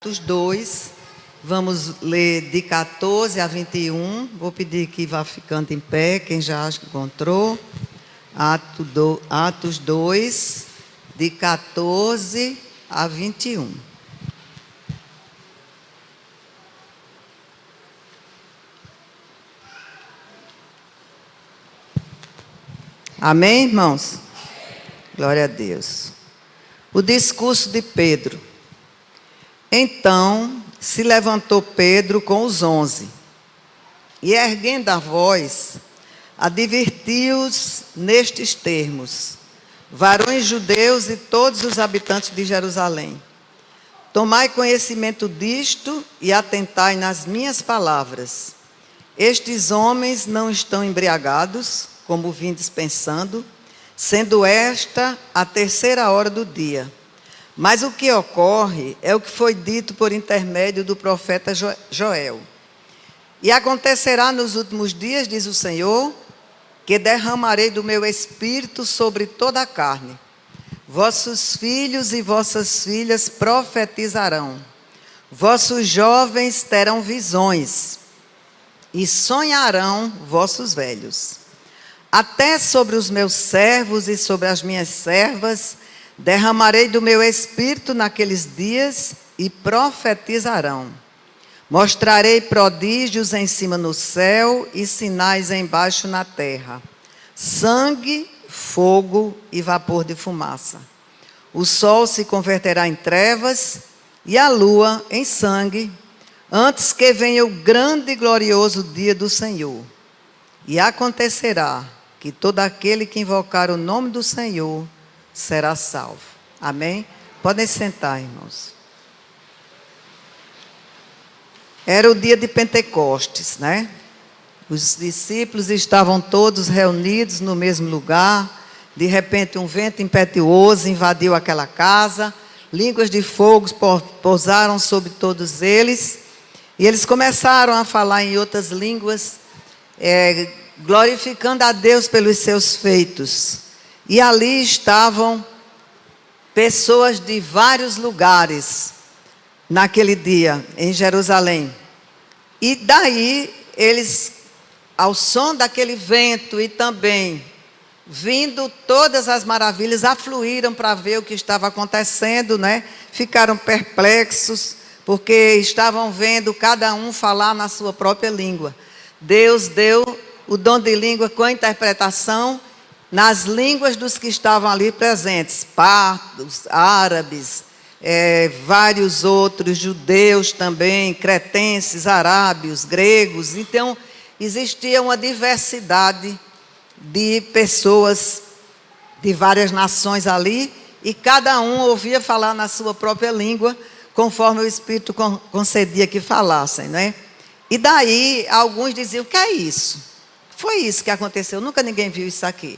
Atos 2, vamos ler de 14 a 21. Vou pedir que vá ficando em pé, quem já acha que encontrou. Atos 2, de 14 a 21. Amém, irmãos? Glória a Deus. O discurso de Pedro. Então se levantou Pedro com os 11, e erguendo a voz, advertiu-os nestes termos: varões judeus e todos os habitantes de Jerusalém, tomai conhecimento disto e atentai nas minhas palavras. Estes homens não estão embriagados, como vindes pensando, sendo esta a 3ª hora do dia. Mas o que ocorre é o que foi dito por intermédio do profeta Joel. E acontecerá nos últimos dias, diz o Senhor, que derramarei do meu espírito sobre toda a carne. Vossos filhos e vossas filhas profetizarão. Vossos jovens terão visões, e sonharão vossos velhos. Até sobre os meus servos e sobre as minhas servas derramarei do meu espírito naqueles dias, e profetizarão. Mostrarei prodígios em cima no céu e sinais embaixo na terra: sangue, fogo e vapor de fumaça. O sol se converterá em trevas e a lua em sangue, antes que venha o grande e glorioso dia do Senhor. E acontecerá que todo aquele que invocar o nome do Senhor será salvo. Amém? Podem sentar, irmãos. Era o dia de Pentecostes, né? Os discípulos estavam todos reunidos no mesmo lugar. De repente, um vento impetuoso invadiu aquela casa. Línguas de fogo pousaram sobre todos eles. E eles começaram a falar em outras línguas, glorificando a Deus pelos seus feitos. E ali estavam pessoas de vários lugares, naquele dia, em Jerusalém. E daí, eles, ao som daquele vento e também vindo todas as maravilhas, afluíram para ver o que estava acontecendo, né? Ficaram perplexos, porque estavam vendo cada um falar na sua própria língua. Deus deu o dom de língua com a interpretação nas línguas dos que estavam ali presentes, partos, árabes, vários outros, judeus também, cretenses, arábios, gregos. Então, existia uma diversidade de pessoas de várias nações ali, e cada um ouvia falar na sua própria língua, conforme o Espírito concedia que falassem, né? E daí, alguns diziam: o que é isso? Foi isso que aconteceu, nunca ninguém viu isso aqui.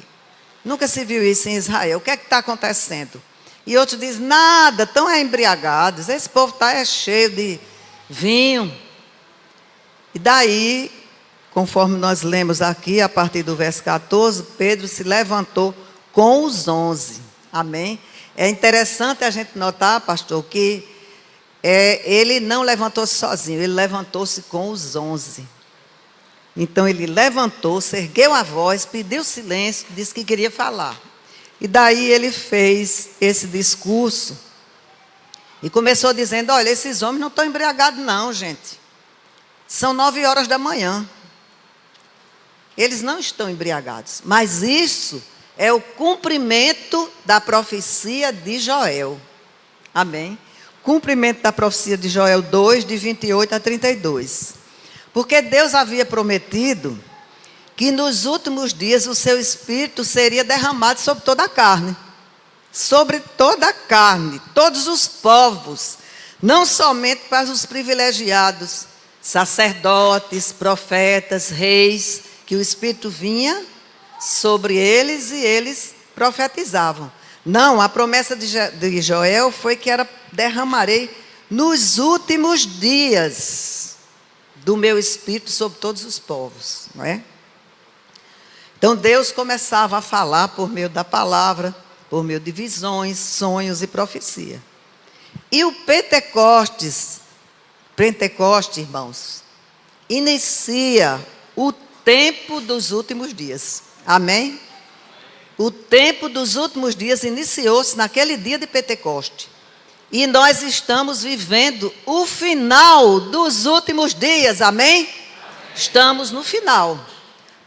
Nunca se viu isso em Israel. O que é que está acontecendo? E outros dizem: nada, estão embriagados. Esse povo está cheio de vinho. E daí, conforme nós lemos aqui, a partir do verso 14, Pedro se levantou com os 11. Amém? É interessante a gente notar, pastor, que ele não levantou-se sozinho, ele levantou-se com os 11. Então ele levantou-se, ergueu a voz, pediu silêncio, disse que queria falar. E daí ele fez esse discurso e começou dizendo: olha, esses homens não estão embriagados não, gente. São 9 horas da manhã. Eles não estão embriagados. Mas isso é o cumprimento da profecia de Joel. Amém? Cumprimento da profecia de Joel 2, de 28 a 32. Porque Deus havia prometido que nos últimos dias o seu Espírito seria derramado sobre toda a carne. Sobre toda a carne, todos os povos. Não somente para os privilegiados, sacerdotes, profetas, reis, que o Espírito vinha sobre eles e eles profetizavam. Não, a promessa de Joel foi que era: derramarei nos últimos dias do meu Espírito sobre todos os povos, não é? Então Deus começava a falar por meio da palavra, por meio de visões, sonhos e profecia. E o Pentecoste, irmãos, inicia o tempo dos últimos dias. Amém? O tempo dos últimos dias iniciou-se naquele dia de Pentecoste. E nós estamos vivendo o final dos últimos dias. Amém? Estamos no final.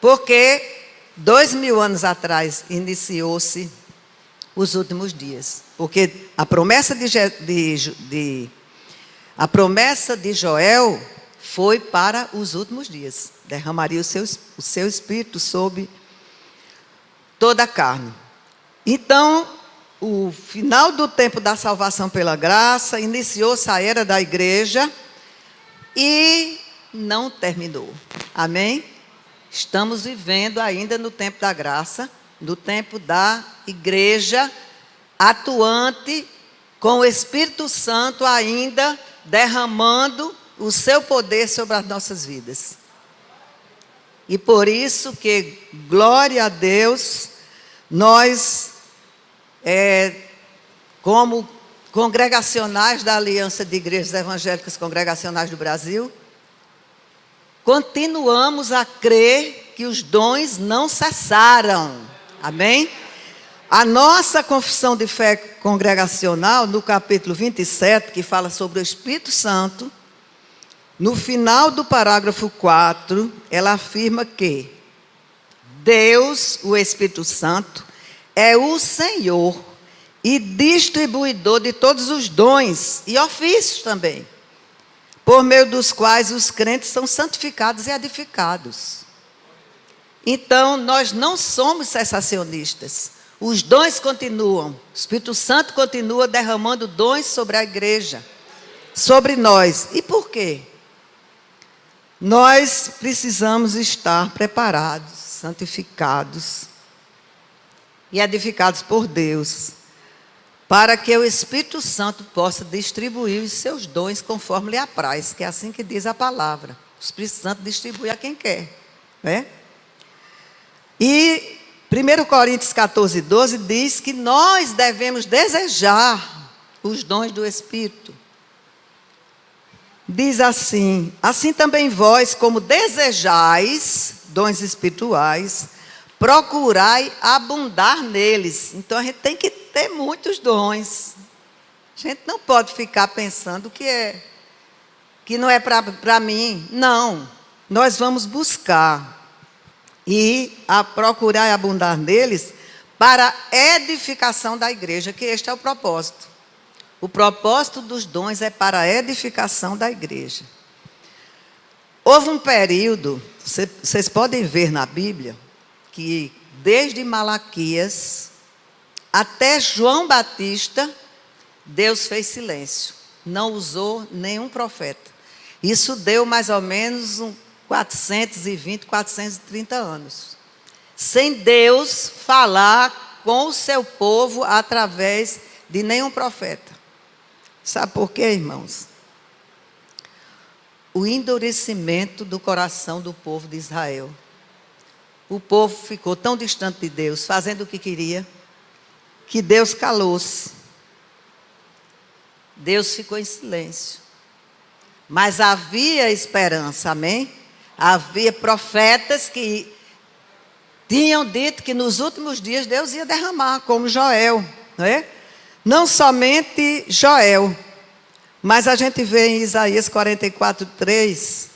Porque 2000 anos atrás iniciou-se os últimos dias. Porque a promessa de Joel foi para os últimos dias. Derramaria o seu espírito sobre toda a carne. Então, o final do tempo da salvação pela graça, iniciou-se a era da igreja e não terminou. Amém? Estamos vivendo ainda no tempo da graça, no tempo da igreja atuante, com o Espírito Santo ainda derramando o seu poder sobre as nossas vidas. E por isso que, glória a Deus, nós, como congregacionais da Aliança de Igrejas Evangélicas Congregacionais do Brasil, continuamos a crer que os dons não cessaram. Amém? A nossa confissão de fé congregacional, no capítulo 27, que fala sobre o Espírito Santo, no final do parágrafo 4, ela afirma que Deus, o Espírito Santo, é o Senhor e distribuidor de todos os dons e ofícios também, por meio dos quais os crentes são santificados e edificados. Então, nós não somos cessacionistas. Os dons continuam. O Espírito Santo continua derramando dons sobre a igreja, sobre nós. E por quê? Nós precisamos estar preparados, santificados e edificados por Deus, para que o Espírito Santo possa distribuir os seus dons conforme lhe apraz, que é assim que diz a palavra. O Espírito Santo distribui a quem quer, né? E 1 Coríntios 14, 12 diz que nós devemos desejar os dons do Espírito. Diz assim: assim também vós, como desejais dons espirituais, procurai abundar neles. Então a gente tem que ter muitos dons. A gente não pode ficar pensando que não é para mim. Não, nós vamos buscar e a procurar abundar neles para a edificação da igreja, que este é o propósito. O propósito dos dons é para a edificação da igreja. Houve um período, vocês podem ver na Bíblia, que desde Malaquias até João Batista, Deus fez silêncio. Não usou nenhum profeta. Isso deu mais ou menos 420, 430 anos. Sem Deus falar com o seu povo através de nenhum profeta. Sabe por quê, irmãos? O endurecimento do coração do povo de Israel. O povo ficou tão distante de Deus, fazendo o que queria, que Deus calou-se. Deus ficou em silêncio. Mas havia esperança, amém? Havia profetas que tinham dito que nos últimos dias Deus ia derramar, como Joel, não é? Não somente Joel, mas a gente vê em Isaías 44, 3,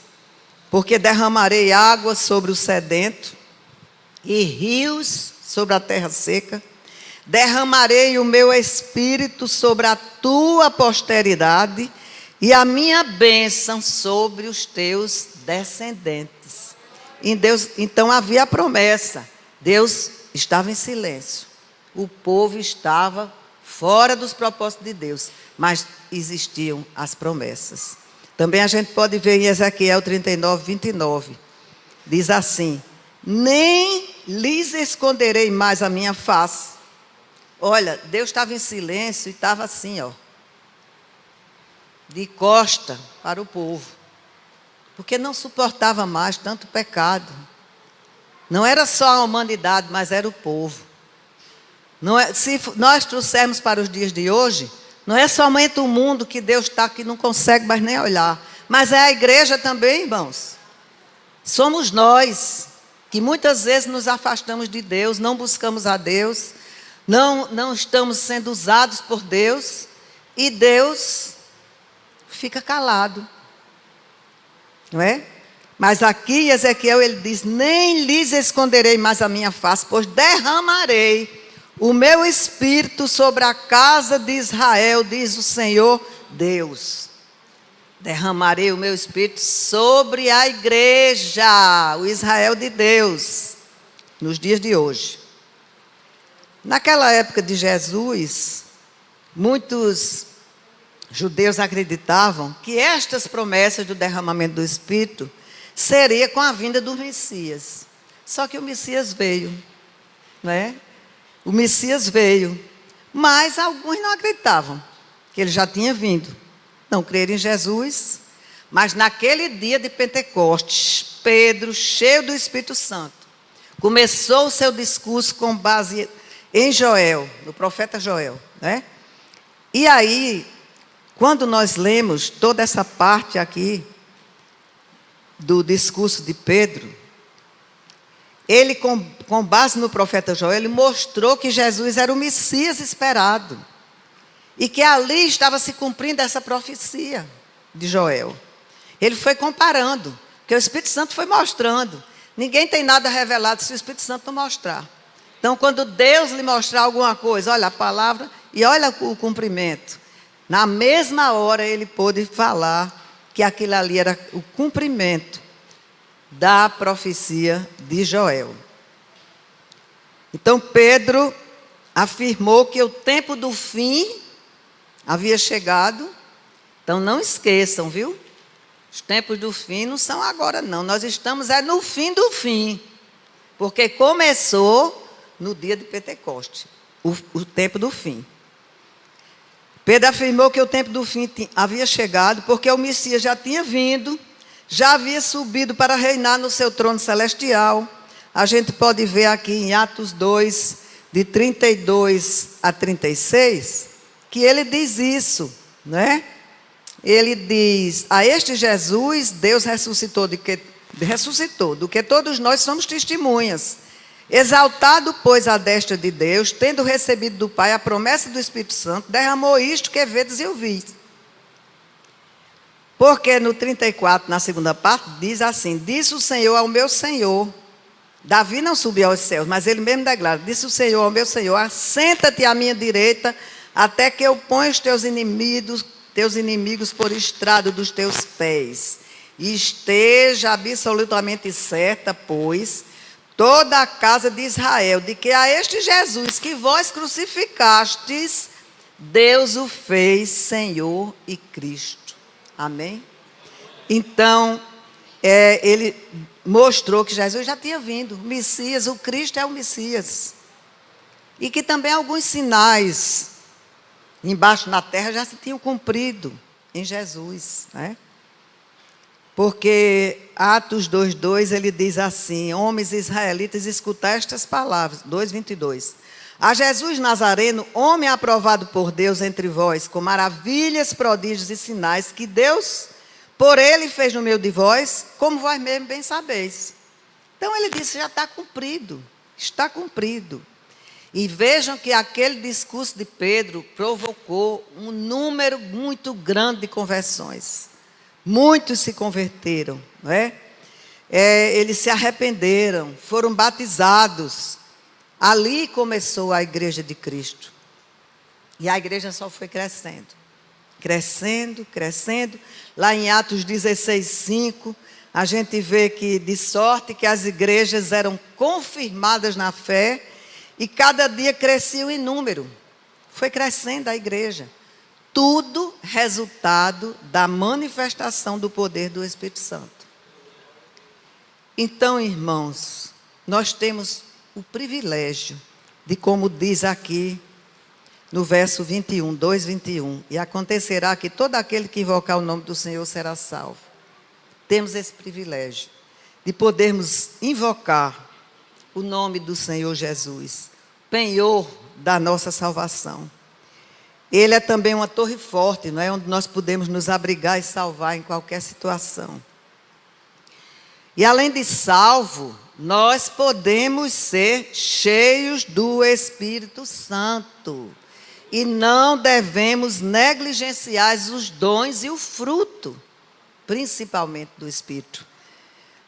porque derramarei água sobre o sedento e rios sobre a terra seca, derramarei o meu espírito sobre a tua posteridade e a minha bênção sobre os teus descendentes. Então havia a promessa. Deus estava em silêncio. O povo estava fora dos propósitos de Deus, mas existiam as promessas. Também a gente pode ver em Ezequiel 39, 29. Diz assim: nem lhes esconderei mais a minha face. Olha, Deus estava em silêncio e estava assim, ó, de costa para o povo, porque não suportava mais tanto pecado. Não era só a humanidade, mas era o povo. Não é, se nós trouxermos para os dias de hoje, Não é somente o mundo que Deus está que não consegue mais nem olhar, mas é a igreja também, irmãos. Somos nós que muitas vezes nos afastamos de Deus, não buscamos a Deus, não estamos sendo usados por Deus, e Deus fica calado, não é? Mas aqui Ezequiel ele diz: nem lhes esconderei mais a minha face, pois derramarei o meu espírito sobre a casa de Israel, diz o Senhor Deus. Derramarei o meu espírito sobre a igreja, o Israel de Deus, nos dias de hoje. Naquela época de Jesus, muitos judeus acreditavam que estas promessas do derramamento do Espírito seria com a vinda do Messias. Só que o Messias veio, não é? O Messias veio, mas alguns não acreditavam que ele já tinha vindo. Não creram em Jesus, mas naquele dia de Pentecostes, Pedro, cheio do Espírito Santo, começou o seu discurso com base em Joel, no profeta Joel, né? E aí, quando nós lemos toda essa parte aqui do discurso de Pedro, ele, com base no profeta Joel, ele mostrou que Jesus era o Messias esperado. E que ali estava se cumprindo essa profecia de Joel. Ele foi comparando, que o Espírito Santo foi mostrando. Ninguém tem nada revelado se o Espírito Santo não mostrar. Então, quando Deus lhe mostrar alguma coisa, olha a palavra e olha o cumprimento. Na mesma hora ele pôde falar que aquilo ali era o cumprimento da profecia de Joel. Então, Pedro afirmou que o tempo do fim havia chegado. Então não esqueçam, viu? Os tempos do fim não são agora não. Nós estamos no fim do fim. Porque começou no dia de Pentecostes. O tempo do fim. Pedro afirmou que o tempo do fim havia chegado, porque o Messias já tinha vindo, já havia subido para reinar no seu trono celestial. A gente pode ver aqui em Atos 2, de 32 a 36, que ele diz isso, né? Ele diz: a este Jesus, Deus ressuscitou, do que todos nós somos testemunhas. Exaltado, pois, à destra de Deus, tendo recebido do Pai a promessa do Espírito Santo, derramou isto que vedes e ouvis. Porque no 34, na segunda parte, diz assim: disse o Senhor ao meu Senhor. Davi não subiu aos céus, mas ele mesmo declara: disse o Senhor ao meu Senhor: assenta-te à minha direita, até que eu ponha os teus inimigos por estrado dos teus pés. E esteja absolutamente certa, pois, toda a casa de Israel, de que a este Jesus que vós crucificastes, Deus o fez Senhor e Cristo. Amém? Então, ele mostrou que Jesus já tinha vindo. O Messias, o Cristo é o Messias. E que também alguns sinais embaixo na terra já se tinham cumprido em Jesus, né? Porque Atos 2:2 ele diz assim: homens israelitas, escutai estas palavras. 2:22. A Jesus Nazareno, homem aprovado por Deus entre vós, com maravilhas, prodígios e sinais que Deus por ele fez no meio de vós, como vós mesmos bem sabeis. Então ele disse: já está cumprido, está cumprido. E vejam que aquele discurso de Pedro provocou um número muito grande de conversões. Muitos se converteram, não é? Eles se arrependeram, foram batizados. Ali começou a igreja de Cristo. E a igreja só foi crescendo. Crescendo, crescendo. Lá em Atos 16:5, a gente vê que de sorte que as igrejas eram confirmadas na fé e cada dia cresciam em número. Foi crescendo a igreja. Tudo resultado da manifestação do poder do Espírito Santo. Então, irmãos, nós temos o privilégio de, como diz aqui no verso 21, 2:21, e acontecerá que todo aquele que invocar o nome do Senhor será salvo. Temos esse privilégio de podermos invocar o nome do Senhor Jesus, penhor da nossa salvação. Ele é também uma torre forte, não é? Onde nós podemos nos abrigar e salvar em qualquer situação. E além de salvo, nós podemos ser cheios do Espírito Santo. E não devemos negligenciar os dons e o fruto, principalmente do Espírito.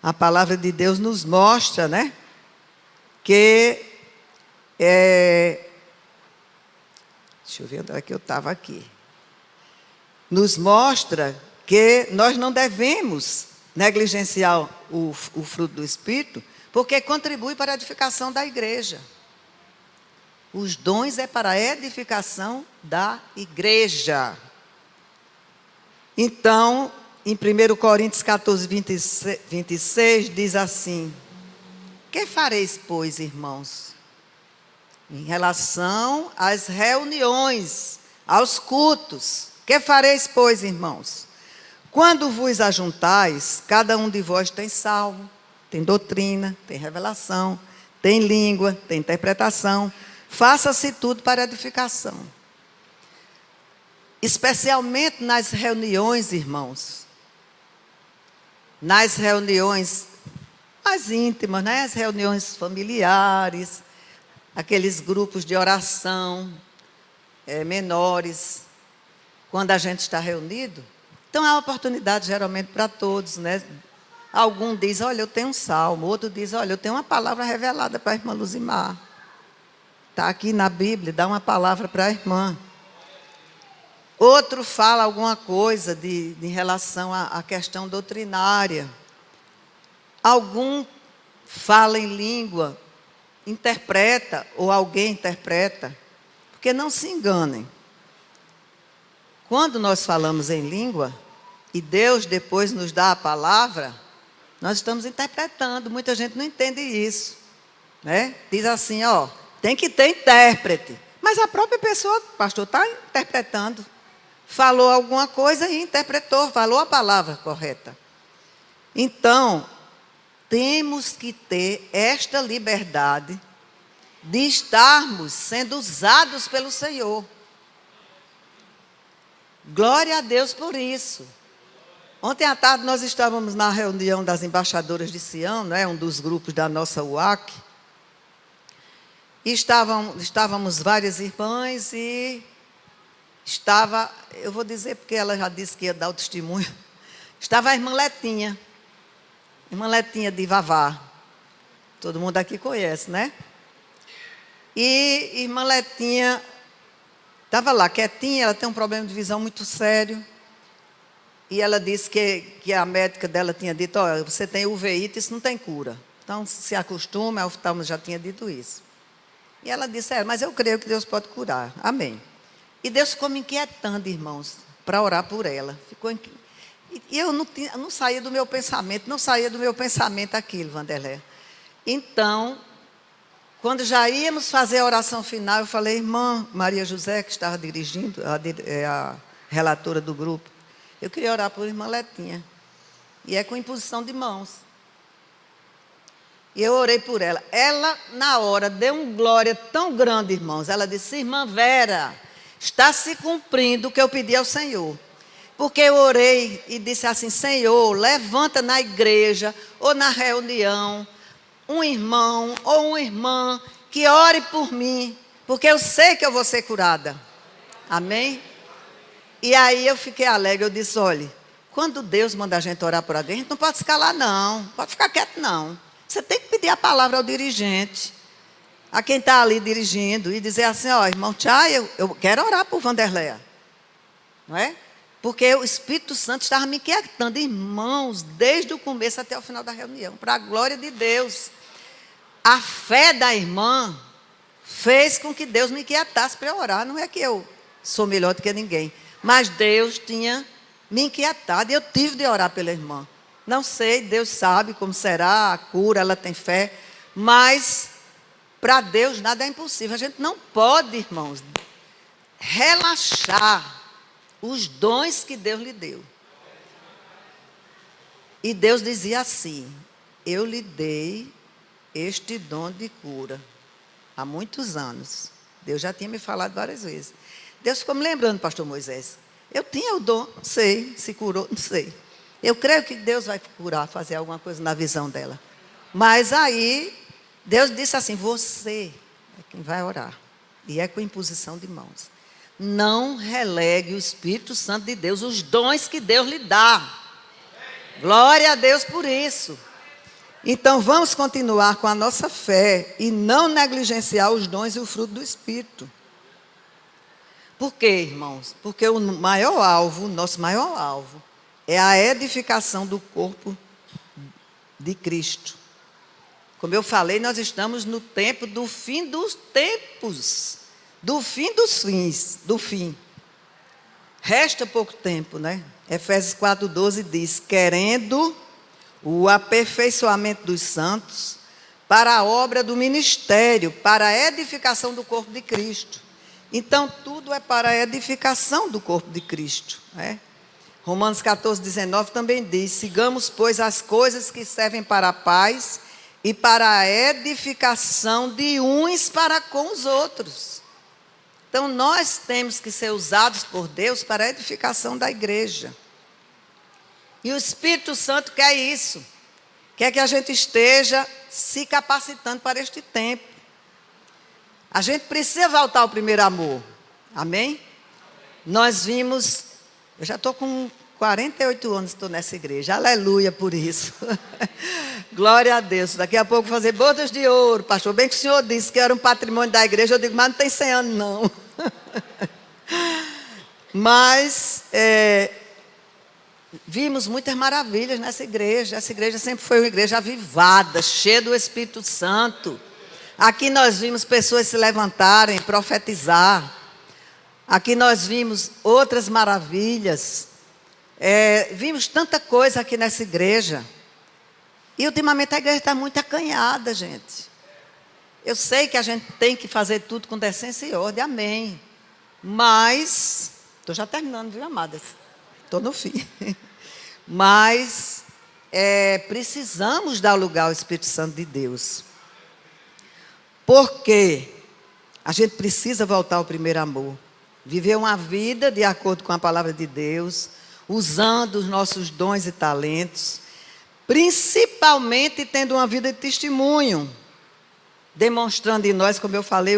A palavra de Deus nos mostra, né? Que deixa eu ver onde é que eu estava aqui. Nos mostra que nós não devemos negligenciar o fruto do Espírito, porque contribui para a edificação da igreja. Os dons é para a edificação da igreja. Então, em 1 Coríntios 14, 26, diz assim: que fareis, pois, irmãos, em relação às reuniões, aos cultos? Que fareis, pois, irmãos? Quando vos ajuntais, cada um de vós tem salmo, tem doutrina, tem revelação, tem língua, tem interpretação. Faça-se tudo para edificação. Especialmente nas reuniões, irmãos. Nas reuniões mais íntimas, né? As reuniões familiares, aqueles grupos de oração menores, quando a gente está reunido. Então, é uma oportunidade, geralmente, para todos, né? Algum diz, olha, eu tenho um salmo. Outro diz, olha, eu tenho uma palavra revelada para a irmã Luzimar. Está aqui na Bíblia, dá uma palavra para a irmã. Outro fala alguma coisa em relação à questão doutrinária. Algum fala em língua, interpreta, ou alguém interpreta. Porque não se enganem. Quando nós falamos em língua, e Deus depois nos dá a palavra, nós estamos interpretando. Muita gente não entende isso, né? Diz assim, ó, tem que ter intérprete. Mas a própria pessoa, o pastor, está interpretando. Falou alguma coisa e interpretou, falou a palavra correta. Então, temos que ter esta liberdade de estarmos sendo usados pelo Senhor. Glória a Deus por isso. Ontem à tarde nós estávamos na reunião das embaixadoras de Sião, né, um dos grupos da nossa UAC. E estávamos várias irmãs e eu vou dizer porque ela já disse que ia dar o testemunho, estava a irmã Letinha de Vavá. Todo mundo aqui conhece, né? E irmã Letinha estava lá quietinha, ela tem um problema de visão muito sério. E ela disse que a médica dela tinha dito, olha, você tem uveíte, isso não tem cura. Então, se acostume, a oftalmo já tinha dito isso. E ela disse, mas eu creio que Deus pode curar. Amém. E Deus ficou me inquietando, irmãos, para orar por ela. E eu não saía do meu pensamento aquilo, Vanderlé. Então, quando já íamos fazer a oração final, eu falei, irmã Maria José, que estava dirigindo, a relatora do grupo, eu queria orar por irmã Letinha. E é com imposição de mãos. E eu orei por ela. Ela, na hora, deu uma glória tão grande, irmãos. Ela disse, irmã Vera, está se cumprindo o que eu pedi ao Senhor. Porque eu orei e disse assim, Senhor, levanta na igreja ou na reunião um irmão ou uma irmã que ore por mim, porque eu sei que eu vou ser curada. Amém? E aí eu fiquei alegre, eu disse, olha, quando Deus manda a gente orar por alguém, a gente não pode se calar não, pode ficar quieto não. Você tem que pedir a palavra ao dirigente, a quem está ali dirigindo, e dizer assim, ó, irmão Tchá, eu quero orar por Vanderlei. Não é? Porque o Espírito Santo estava me inquietando, irmãos, desde o começo até o final da reunião, para a glória de Deus. A fé da irmã fez com que Deus me inquietasse para orar. Não é que eu sou melhor do que ninguém, mas Deus tinha me inquietado e eu tive de orar pela irmã. Não sei, Deus sabe como será a cura, ela tem fé, mas para Deus nada é impossível. A gente não pode, irmãos, relaxar os dons que Deus lhe deu. E Deus dizia assim, eu lhe dei este dom de cura há muitos anos. Deus já tinha me falado várias vezes. Deus ficou me lembrando, pastor Moisés. Eu tinha o dom, não sei, se curou, não sei. Eu creio que Deus vai curar, fazer alguma coisa na visão dela. Mas aí, Deus disse assim, você é quem vai orar. E é com imposição de mãos. Não relegue o Espírito Santo de Deus, os dons que Deus lhe dá. Glória a Deus por isso. Então vamos continuar com a nossa fé e não negligenciar os dons e o fruto do Espírito. Por quê, irmãos? Porque o maior alvo, nosso maior alvo, é a edificação do corpo de Cristo. Como eu falei, nós estamos no tempo do fim dos tempos, do fim dos fins, do fim. Resta pouco tempo, né? Efésios 4,12 diz, querendo o aperfeiçoamento dos santos para a obra do ministério, para a edificação do corpo de Cristo. Então, tudo é para a edificação do corpo de Cristo, né? Romanos 14,19 também diz, sigamos, pois, as coisas que servem para a paz e para a edificação de uns para com os outros. Então, nós temos que ser usados por Deus para a edificação da igreja. E o Espírito Santo quer isso. Quer que a gente esteja se capacitando para este tempo. A gente precisa voltar ao primeiro amor. Amém? Nós vimos, eu já estou com 48 anos, estou nessa igreja. Aleluia por isso. Glória a Deus. Daqui a pouco vou fazer bodas de ouro. Pastor, bem que o senhor disse que era um patrimônio da igreja. Eu digo, mas não tem 100 anos não. Mas vimos muitas maravilhas nessa igreja. Essa igreja sempre foi uma igreja avivada, cheia do Espírito Santo. Aqui nós vimos pessoas se levantarem, profetizar. Aqui nós vimos outras maravilhas. Vimos tanta coisa aqui nessa igreja. E ultimamente a igreja está muito acanhada, gente. Eu sei que a gente tem que fazer tudo com decência e ordem, amém. Mas, estou já terminando, viu, amadas? Estou no fim. Mas, precisamos dar lugar ao Espírito Santo de Deus. Porque a gente precisa voltar ao primeiro amor. Viver uma vida de acordo com a palavra de Deus, usando os nossos dons e talentos, principalmente tendo uma vida de testemunho, demonstrando em nós, como eu falei,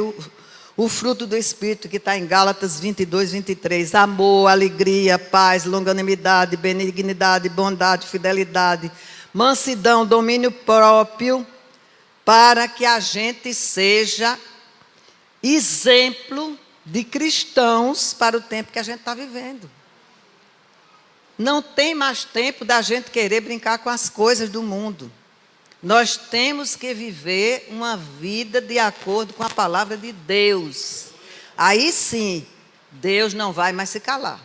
o fruto do Espírito que está em Gálatas 22:23, amor, alegria, paz, longanimidade, benignidade, bondade, fidelidade, mansidão, domínio próprio, para que a gente seja exemplo de cristãos para o tempo que a gente está vivendo. Não tem mais tempo da gente querer brincar com as coisas do mundo. Nós temos que viver uma vida de acordo com a palavra de Deus. Aí sim, Deus não vai mais se calar.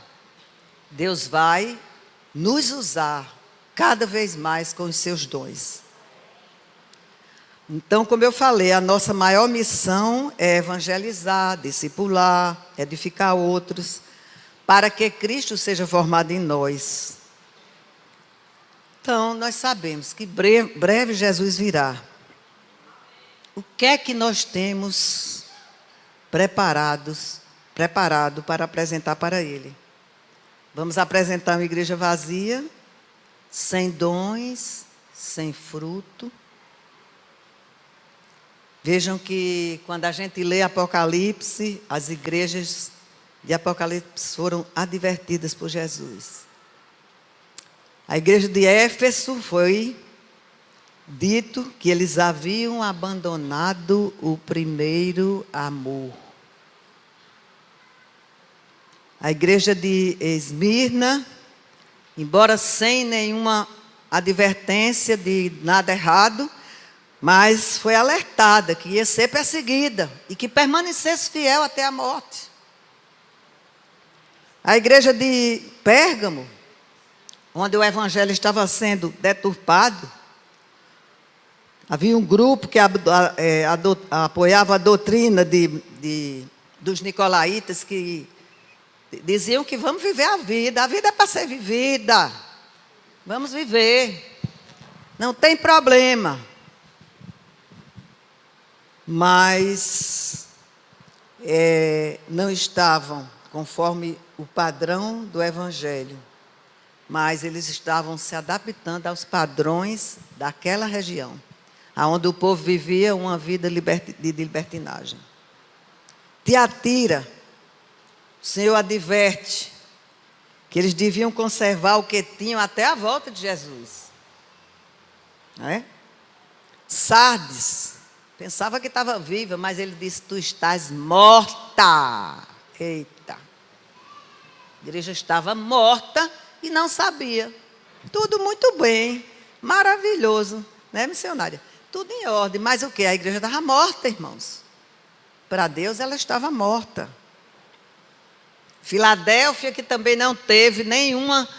Deus vai nos usar cada vez mais com os seus dons. Então, como eu falei, a nossa maior missão é evangelizar, discipular, edificar outros, para que Cristo seja formado em nós. Então, nós sabemos que breve Jesus virá. O que é que nós temos preparado para apresentar para Ele? Vamos apresentar uma igreja vazia, sem dons, sem fruto. Vejam que quando a gente lê Apocalipse, as igrejas de Apocalipse foram advertidas por Jesus. A igreja de Éfeso foi dito que eles haviam abandonado o primeiro amor. A igreja de Esmirna, embora sem nenhuma advertência de nada errado, mas foi alertada que ia ser perseguida e que permanecesse fiel até a morte. A igreja de Pérgamo, onde o evangelho estava sendo deturpado, havia um grupo que apoiava a doutrina dos nicolaítas, que diziam que vamos viver a vida é para ser vivida, vamos viver, não tem problema. Mas não estavam conforme o padrão do Evangelho, mas eles estavam se adaptando aos padrões daquela região, onde o povo vivia uma vida de libertinagem. Tiatira, o Senhor adverte que eles deviam conservar o que tinham até a volta de Jesus. Não é? Sardes, pensava que estava viva, mas ele disse: tu estás morta. Eita! A igreja estava morta e não sabia. Tudo muito bem, maravilhoso, né, missionária? Tudo em ordem, mas o que? A igreja estava morta, irmãos. Para Deus ela estava morta. Filadélfia, que também não teve nenhuma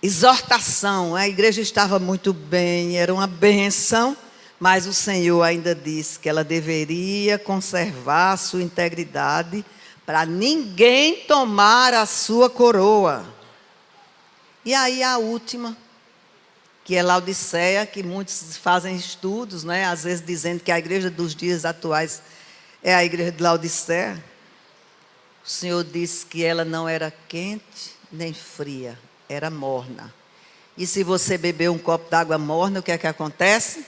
exortação. A igreja estava muito bem, era uma bênção, mas o Senhor ainda disse que ela deveria conservar a sua integridade para ninguém tomar a sua coroa. E aí a última, que é Laodiceia, que muitos fazem estudos, né, às vezes dizendo que a igreja dos dias atuais é a igreja de Laodiceia. O Senhor disse que ela não era quente nem fria, era morna. E se você beber um copo d'água morna, o que é que acontece?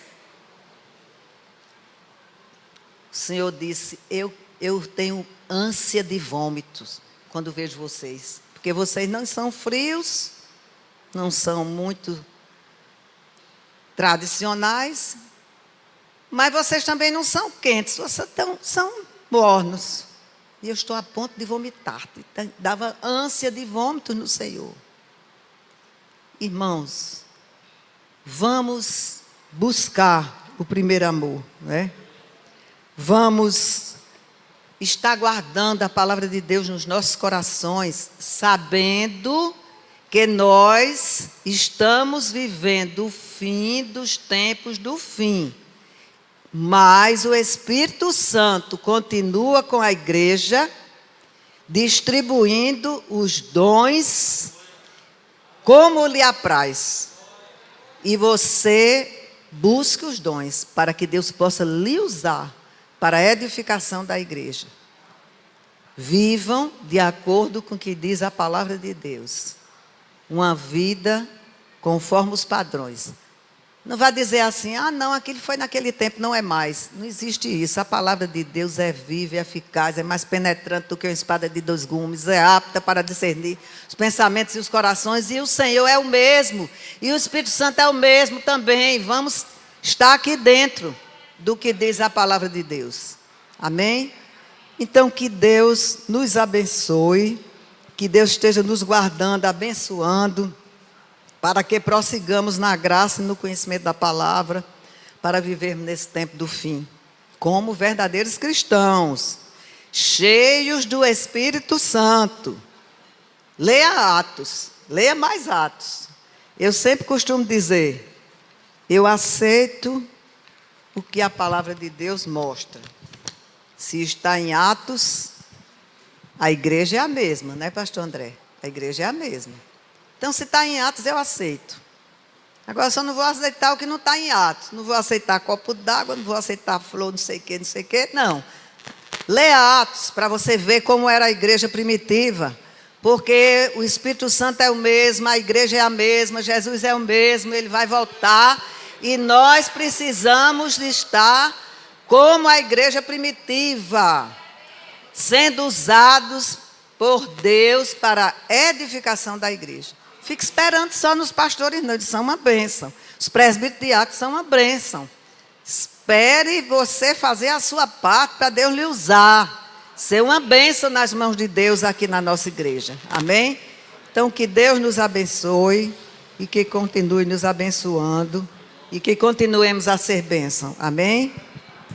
O Senhor disse: eu tenho ânsia de vômitos quando vejo vocês, porque vocês não são frios, não são muito tradicionais, mas vocês também não são quentes, vocês são mornos. E eu estou a ponto de vomitar. Dava ânsia de vômito no Senhor. Irmãos, vamos buscar o primeiro amor, né? Vamos estar guardando a palavra de Deus nos nossos corações, sabendo que nós estamos vivendo o fim dos tempos do fim. Mas o Espírito Santo continua com a igreja, distribuindo os dons como lhe apraz. E você busque os dons para que Deus possa lhe usar para a edificação da igreja. Vivam de acordo com o que diz a palavra de Deus. Uma vida conforme os padrões. Não vai dizer assim: ah não, aquilo foi naquele tempo, não é mais. Não existe isso. A palavra de Deus é viva, é eficaz, é mais penetrante do que uma espada de 2 gumes, é apta para discernir os pensamentos e os corações, e o Senhor é o mesmo, e o Espírito Santo é o mesmo também. Vamos estar aqui dentro do que diz a palavra de Deus. Amém? Então que Deus nos abençoe, que Deus esteja nos guardando, abençoando, para que prossigamos na graça e no conhecimento da palavra, para vivermos nesse tempo do fim, como verdadeiros cristãos, cheios do Espírito Santo. Leia Atos, leia mais Atos. Eu sempre costumo dizer: eu aceito o que a palavra de Deus mostra. Se está em Atos, a igreja é a mesma, né, pastor André? A igreja é a mesma. Então, se está em Atos, eu aceito. Agora, só não vou aceitar o que não está em Atos. Não vou aceitar copo d'água, não vou aceitar flor, não sei o quê, não. Leia Atos para você ver como era a igreja primitiva. Porque o Espírito Santo é o mesmo, a igreja é a mesma, Jesus é o mesmo, ele vai voltar. E nós precisamos de estar como a igreja primitiva, sendo usados por Deus para a edificação da igreja. Fique esperando só nos pastores, não, eles são uma bênção. Os presbíteros e diáconos são uma bênção. Espere você fazer a sua parte para Deus lhe usar. Ser uma bênção nas mãos de Deus aqui na nossa igreja. Amém? Então que Deus nos abençoe e que continue nos abençoando e que continuemos a ser bênção. Amém?